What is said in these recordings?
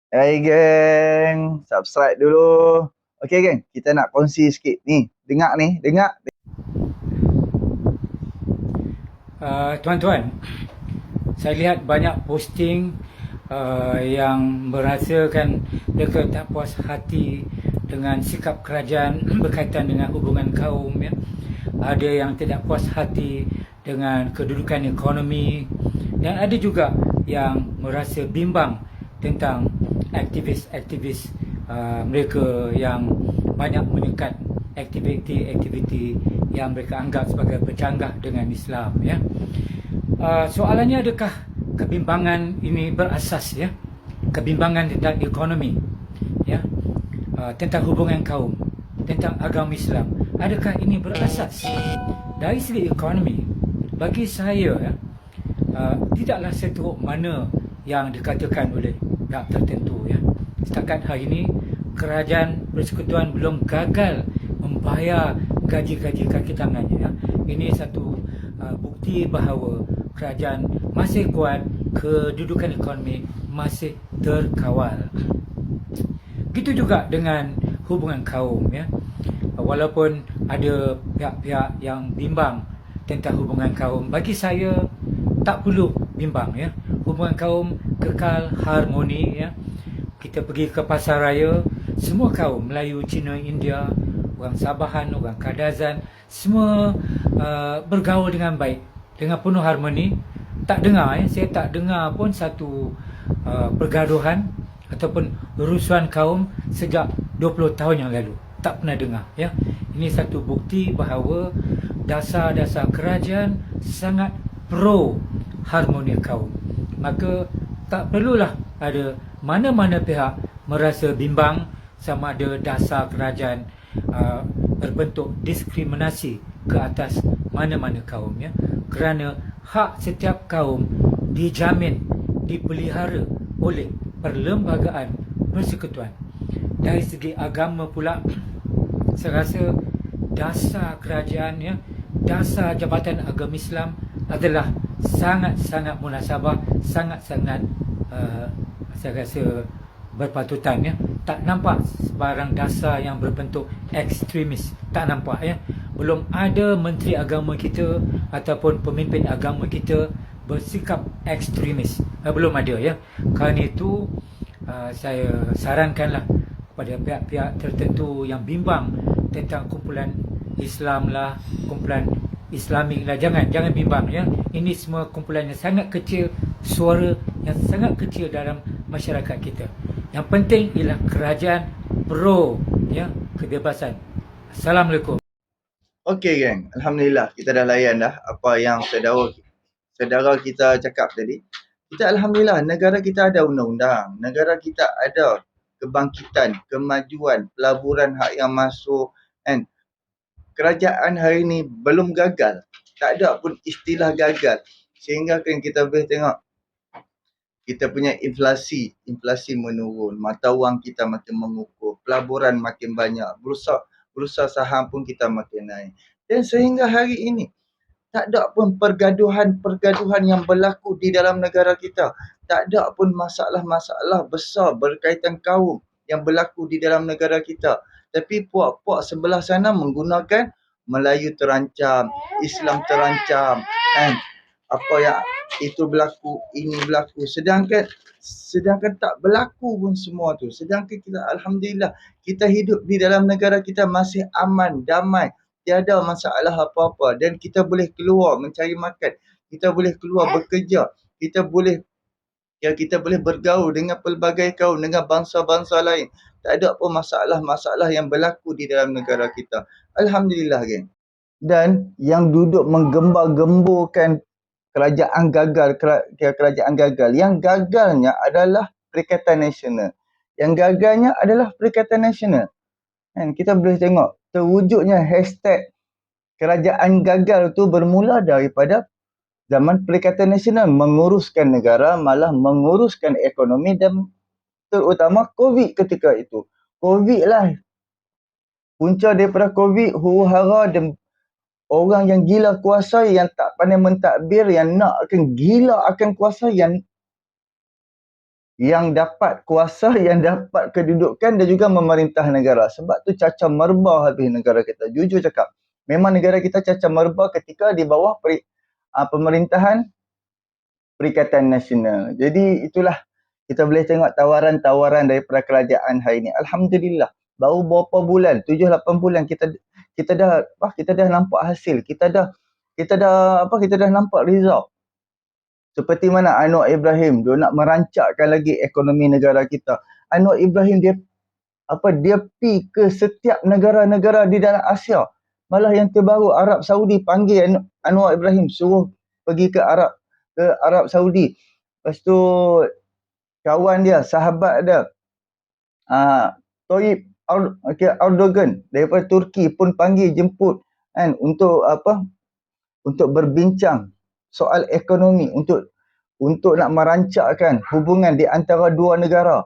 Hai geng, subscribe dulu. Okey geng, kita nak kongsi sikit ni. Dengar ni, dengar. Tuan-tuan, saya lihat banyak posting yang merasakan mereka tak puas hati dengan sikap kerajaan berkaitan dengan hubungan kaum, ya. Ada yang tidak puas hati dengan kedudukan ekonomi, dan ada juga yang merasa bimbang tentang aktivis-aktivis mereka yang banyak menyekat aktiviti-aktiviti yang mereka anggap sebagai bercanggah dengan Islam, ya. Soalannya, adakah kebimbangan ini berasas, ya? Kebimbangan tentang ekonomi, ya, tentang hubungan kaum, tentang agama Islam, adakah ini berasas dari segi ekonomi? Bagi saya, ya, tidaklah seteruk mana yang dikatakan oleh pihak tertentu, ya. Setakat hari ini kerajaan persekutuan belum gagal membayar gaji-gaji kaki tangannya, ya. Ini satu bukti bahawa kerajaan masih kuat, kedudukan ekonomi masih terkawal. Begitu juga dengan hubungan kaum, ya. Walaupun ada pihak-pihak yang bimbang tentang hubungan kaum, bagi saya tak perlu bimbang, ya. Hubungan kaum kekal harmoni, ya. Kita pergi ke pasar raya, semua kaum, Melayu, Cina, India, orang Sabahan, orang Kadazan, semua bergaul dengan baik, dengan penuh harmoni. Tak dengar, ya, saya tak dengar pun satu pergaduhan ataupun rusuhan kaum sejak 20 tahun yang lalu. Tak pernah dengar, ya. Ini satu bukti bahawa dasar-dasar kerajaan sangat pro harmoni kaum. Maka tak perlulah ada mana-mana pihak merasa bimbang sama ada dasar kerajaan berbentuk diskriminasi ke atas mana-mana kaum, ya. Kerana hak setiap kaum dijamin, dipelihara oleh perlembagaan persekutuan. Dari segi agama pula, saya rasa dasar kerajaan, ya, dasar Jabatan Agama Islam adalah sangat-sangat munasabah, sangat-sangat saya rasa berpatutan, ya. Tak nampak sebarang dasar yang berbentuk ekstremis, tak nampak, ya. Belum ada menteri agama kita ataupun pemimpin agama kita bersikap ekstremis, belum ada, ya. Kerana itu saya sarankanlah kepada pihak-pihak tertentu yang bimbang tentang kumpulan Islam lah, kumpulan Islamik lah, jangan bimbang, ya. Ini semua kumpulan yang sangat kecil, suara yang sangat kecil dalam masyarakat kita. Yang penting ialah kerajaan pro, ya, kebebasan. Assalamualaikum. Okey geng, alhamdulillah kita dah layan dah apa yang saudara kita cakap tadi. Kita alhamdulillah negara kita ada undang-undang, negara kita ada kebangkitan, kemajuan, pelaburan hak yang masuk, kan. Kerajaan hari ni belum gagal. Tak ada pun istilah gagal. Sehingga kan kita boleh tengok kita punya inflasi menurun, mata wang kita makin mengukuh, pelaburan makin banyak, bursa saham pun kita makin naik. Dan sehingga hari ini tak ada pun pergaduhan yang berlaku di dalam negara kita. Tak ada pun masalah-masalah besar berkaitan kaum yang berlaku di dalam negara kita. Tapi puak-puak sebelah sana menggunakan Melayu terancam, Islam terancam, kan? Apa yang itu berlaku, ini berlaku. Sedangkan tak berlaku pun semua tu. Sedangkan kita alhamdulillah kita hidup di dalam negara kita masih aman, damai. Tiada masalah apa-apa dan kita boleh keluar mencari makan. Kita boleh keluar bekerja. Kita boleh bergaul dengan pelbagai kaum, dengan bangsa-bangsa lain. Tak ada pun masalah-masalah yang berlaku di dalam negara kita. Alhamdulillah, geng. Dan yang duduk menggembar-gemburkan kerajaan gagal. Yang gagalnya adalah Perikatan Nasional. Yang gagalnya adalah Perikatan Nasional. Dan kita boleh tengok terwujudnya hashtag kerajaan gagal tu bermula daripada zaman Perikatan Nasional menguruskan negara, malah menguruskan ekonomi dan terutama COVID ketika itu. COVID lah. Punca daripada COVID, huru-hara dan orang yang gila kuasa, yang tak pandai mentadbir, yang nak akan gila akan kuasa, yang yang dapat kuasa, yang dapat kedudukan dan juga memerintah negara. Sebab tu cacah merbah habis negara kita. Jujur cakap, memang negara kita cacah merbah ketika di bawah pemerintahan Perikatan Nasional. Jadi itulah kita boleh tengok tawaran-tawaran daripada kerajaan hari ini. Alhamdulillah, baru beberapa bulan, 7-8 bulan kita dah nampak hasil. Kita dah nampak result. Seperti mana Anwar Ibrahim dia nak merancakkan lagi ekonomi negara kita. Anwar Ibrahim dia pi ke setiap negara-negara di dalam Asia. Malah yang terbaru Arab Saudi panggil Anwar Ibrahim suruh pergi ke Arab Saudi. Lepas tu kawan dia, sahabat dia, Tayyip Erdogan daripada Turki pun panggil jemput kan untuk berbincang soal ekonomi, untuk nak merancakkan hubungan di antara dua negara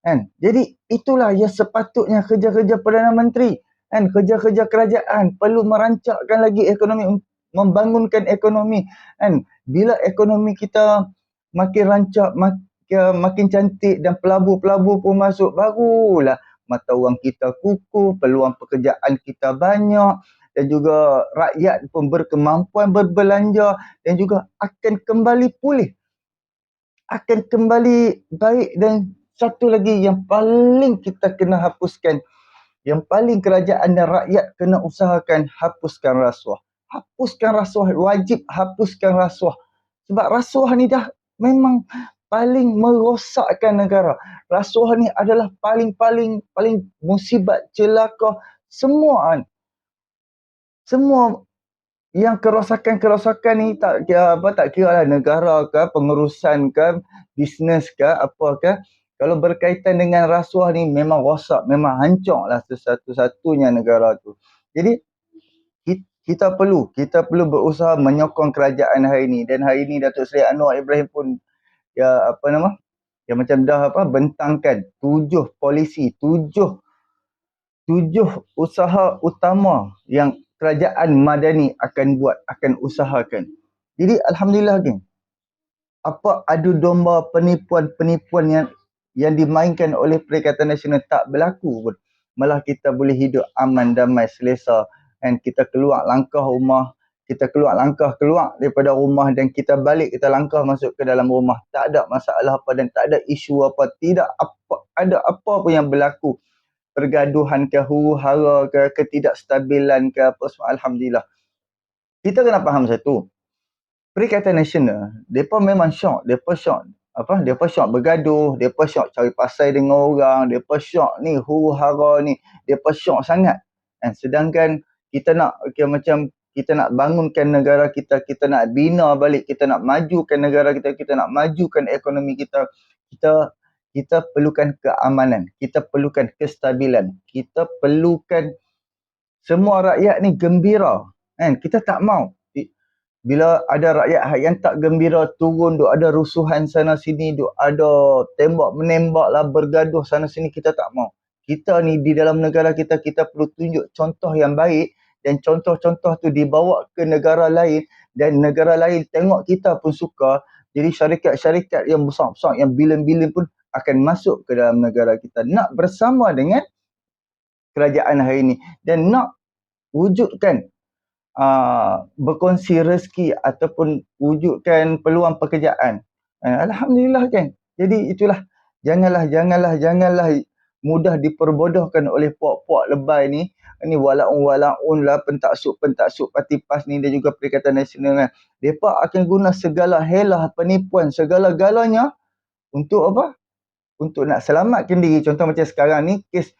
kan. Jadi itulah yang sepatutnya kerja-kerja Perdana Menteri kan, kerja-kerja kerajaan perlu merancakkan lagi ekonomi, membangunkan ekonomi kan. Bila ekonomi kita makin rancak, makin cantik dan pelabur-pelabur pun masuk, barulah mata wang kita kukuh, peluang pekerjaan kita banyak dan juga rakyat pun berkemampuan berbelanja dan juga akan kembali pulih, akan kembali baik. Dan satu lagi yang paling kita kena hapuskan, yang paling kerajaan dan rakyat kena usahakan, hapuskan rasuah. Hapuskan rasuah, wajib hapuskan rasuah. Sebab rasuah ni dah memang paling merosakkan negara. Rasuah ni adalah paling musibat, celaka semua yang kerosakan ni tak kira lah negara ke, pengurusan ke, bisnes ke, apa ke. Kalau berkaitan dengan rasuah ni memang rosak, memang hancur lah satu-satunya negara tu. Jadi kita perlu berusaha menyokong kerajaan hari ni. Dan hari ni Datuk Seri Anwar Ibrahim pun yang macam dah bentangkan 7 polisi, 7 usaha utama yang kerajaan madani akan buat, akan usahakan. Jadi alhamdulillah geng, apa adu domba penipuan yang dimainkan oleh Perikatan Nasional tak berlaku pun. Malah kita boleh hidup aman, damai, selesa, dan kita keluar langkah daripada rumah dan kita balik, kita langkah masuk ke dalam rumah. Tak ada masalah apa dan tak ada isu apa, tidak ada apa pun yang berlaku. Pergaduhan ke, huru-hara ke, ketidakstabilan ke apa semua. Alhamdulillah. Kita kena faham satu. Perikatan Nasional, mereka memang syok. Mereka syok bergaduh, mereka syok cari pasal dengan orang, mereka syok ni huru-hara ni, mereka syok sangat. Sedangkan kita nak kita nak bangunkan negara kita, kita nak bina balik, kita nak majukan negara kita, kita nak majukan ekonomi kita. Kita perlukan keamanan, kita perlukan kestabilan, kita perlukan semua rakyat ni gembira. Kita tak mau bila ada rakyat yang tak gembira turun, duk ada rusuhan sana sini, duk ada tembak menembak lah, bergaduh sana sini, kita tak mau. Kita ni di dalam negara kita, kita perlu tunjuk contoh yang baik dan contoh-contoh tu dibawa ke negara lain dan negara lain tengok kita pun suka. Jadi syarikat-syarikat yang besar-besar, yang bilion-bilion pun akan masuk ke dalam negara kita, nak bersama dengan kerajaan hari ini dan nak wujudkan berkongsi rezeki ataupun wujudkan peluang pekerjaan. Alhamdulillah kan. Jadi itulah, janganlah mudah diperbodohkan oleh puak-puak lebay ni. Ini walaun lah, pentaksub parti PAS ni dan juga Perikatan Nasional kan. Mereka akan guna segala helah, penipuan, segala-galanya untuk apa? Untuk nak selamatkan diri. Contoh macam sekarang ni, kes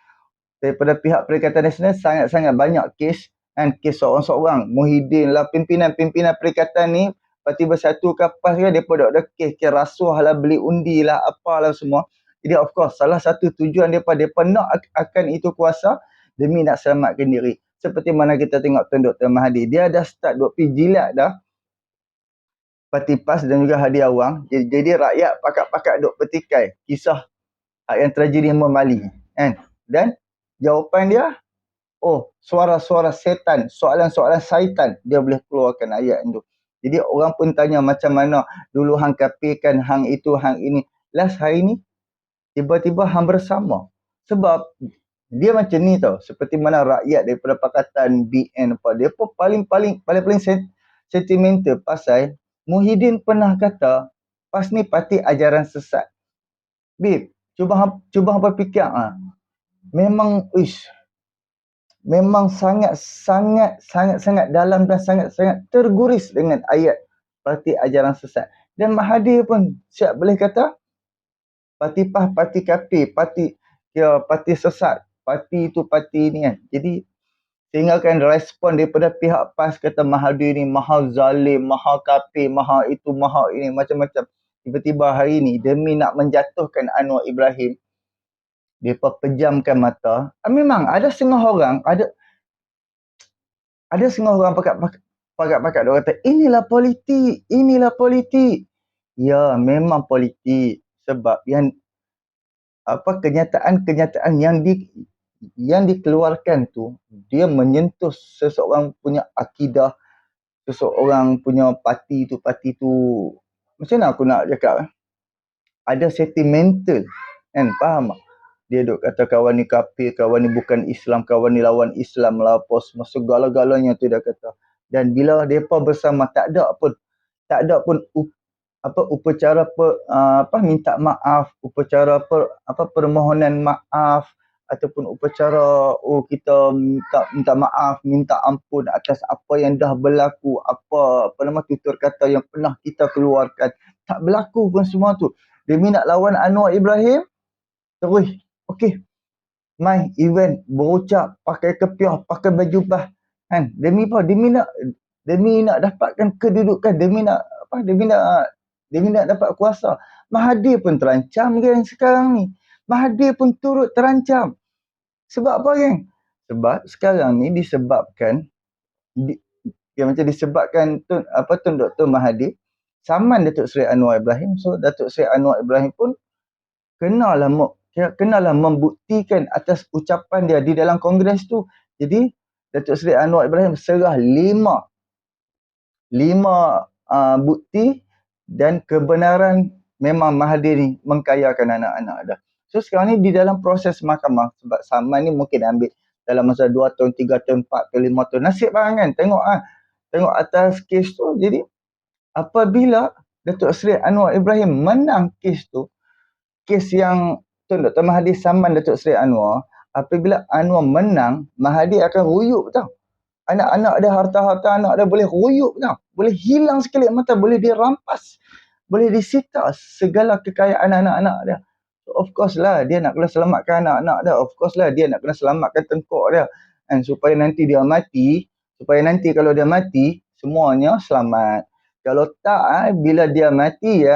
daripada pihak Perikatan Nasional sangat-sangat banyak kes. Kes seorang-seorang, Muhyiddin lah, pimpinan perikatan ni, Parti Bersatu ke PAS kan, mereka ada kes rasuah lah, beli undi lah, apalah semua. Jadi of course, salah satu tujuan mereka nak akan itu kuasa demi nak selamatkan diri. Seperti mana kita tengok Tun Dr. Mahathir, dia dah start duk pergi jilat dah Parti PAS dan juga Hadi Awang. Jadi rakyat pakak-pakak duk petikai kisah yang tragedi Mali. Dan jawapan dia, suara-suara setan, soalan-soalan syaitan, dia boleh keluarkan ayat itu. Jadi orang pun tanya macam mana dulu hang kafirkan hang itu, hang ini. Last hari ni, tiba-tiba hang bersama. Sebab dia macam ni tau, seperti mana rakyat daripada Pakatan BN apa, dia pun paling sentimental pasal Muhyiddin pernah kata PAS ni parti ajaran sesat. Bib, cuba hang fikir memang memang sangat dalam dan sangat terguris dengan ayat parti ajaran sesat. Dan Mahathir pun siap boleh kata parti PAS, parti kafir, parti sesat, parti tu parti ni kan. Jadi sehingga kan respon daripada pihak PAS kata Mahathir ni maha zalim, maha kafir, maha itu, maha ini, macam-macam. Tiba-tiba hari ni demi nak menjatuhkan Anwar Ibrahim, mereka pejamkan mata. Memang ada setengah orang, ada setengah orang pakat dia kata inilah politik. Ya, memang politik. Sebab yang kenyataan yang dikeluarkan tu, dia menyentuh seseorang punya akidah, seseorang punya parti tu, macam mana aku nak cakap, ada sentimental kan, faham tak? Dia duk kata kawan ni kafir, kawan ni bukan Islam, kawan ni lawan Islam lah, apa semua segala-galanya tu dia kata. Dan bila depa bersama tak ada pun upacara minta maaf, upacara permohonan maaf, ataupun upacara kita minta maaf, minta ampun atas apa yang dah berlaku, apa tutur kata yang pernah kita keluarkan, tak berlaku pun semua tu. Demi nak lawan Anwar Ibrahim, terus okey, mai event berucap pakai kepiah, pakai baju bah kan, demi apa? Demi nak dapatkan kedudukan, demi nak dapat kuasa. Mahathir pun terancam geng sekarang ni. Mahathir pun turut terancam. Sebab apa geng? Sebab sekarang ni disebabkan Tun Dr. Mahathir saman Datuk Seri Anwar Ibrahim. So Datuk Seri Anwar Ibrahim pun kenalah membuktikan atas ucapan dia di dalam kongres tu. Jadi Datuk Seri Anwar Ibrahim serah 5 bukti dan kebenaran memang Mahathir ni mengkayakan anak-anak dia. So sekarang ni di dalam proses mahkamah, sebab saman ni mungkin ambil dalam masa 2 tahun, 3 tahun, 4 tahun, 5 tahun. Nasib barang kan, tengok atas kes tu. Jadi apabila Datuk Seri Anwar Ibrahim menang kes tu, kes yang Tun Dr. Mahathir saman Datuk Seri Anwar, apabila Anwar menang, Mahathir akan ruyuk tau. Anak-anak dia, harta-harta anak dia boleh ruyuk tau. Boleh hilang sekali mata, boleh dirampas, boleh disita segala kekayaan anak-anak dia. So, of course lah dia nak kena selamatkan anak-anak dia. Of course lah dia nak kena selamatkan tengkok dia. And supaya nanti kalau dia mati, semuanya selamat. Kalau tak, bila dia mati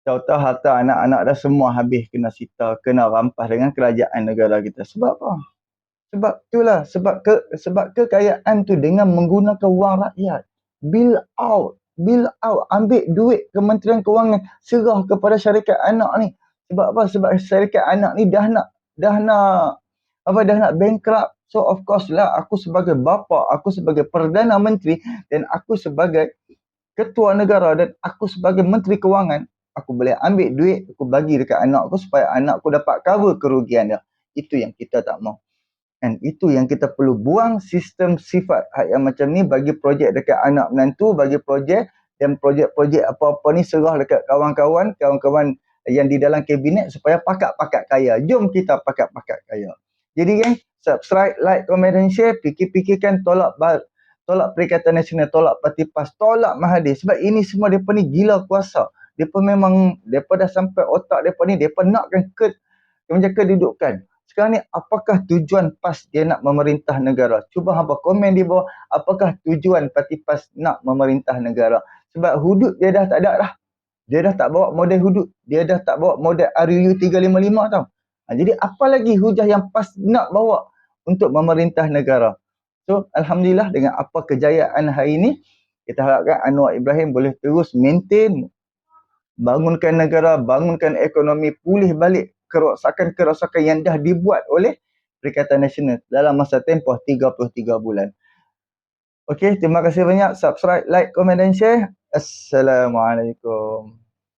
tahu-tahu harta anak-anak dah semua habis kena sita, kena rampas dengan kerajaan negara kita. Sebab apa? Sebab itulah, sebab kekayaan tu dengan menggunakan wang rakyat. Bill out, ambil duit Kementerian Kewangan, serah kepada syarikat anak ni. Sebab apa? Sebab syarikat anak ni dah nak bankrupt. So of course lah, aku sebagai bapa, aku sebagai Perdana Menteri, dan aku sebagai Ketua Negara, dan aku sebagai Menteri Kewangan, aku boleh ambil duit, aku bagi dekat anak aku supaya anak aku dapat cover kerugian dia. Itu yang kita tak mau. Dan itu yang kita perlu buang sistem sifat yang macam ni, bagi projek dekat anak menantu, bagi projek dan projek apa-apa ni serah dekat kawan-kawan yang di dalam kabinet supaya pakat-pakat kaya. Jom kita pakat-pakat kaya. Jadi geng, subscribe, like, komen dan share. Fikir-fikirkan tolak Perikatan Nasional, tolak Parti PAS, tolak Mahathir. Sebab ini semua mereka ni gila kuasa. Mereka dah sampai otak mereka ni, mereka nakkan kedudukan. Sekarang ni apakah tujuan PAS dia nak memerintah negara? Cuba hampa komen di bawah, apakah tujuan parti PAS nak memerintah negara? Sebab hudud dia dah tak ada dah. Dia dah tak bawa model hudud. Dia dah tak bawa model RUU 355 tau. Jadi apa lagi hujah yang PAS nak bawa untuk memerintah negara? So alhamdulillah dengan apa kejayaan hari ini, kita harapkan Anwar Ibrahim boleh terus maintain, bangunkan negara, bangunkan ekonomi, pulih balik kerosakan yang dah dibuat oleh Perikatan Nasional dalam masa tempoh 33 bulan. Okey, terima kasih banyak. Subscribe, like, komen dan share. Assalamualaikum.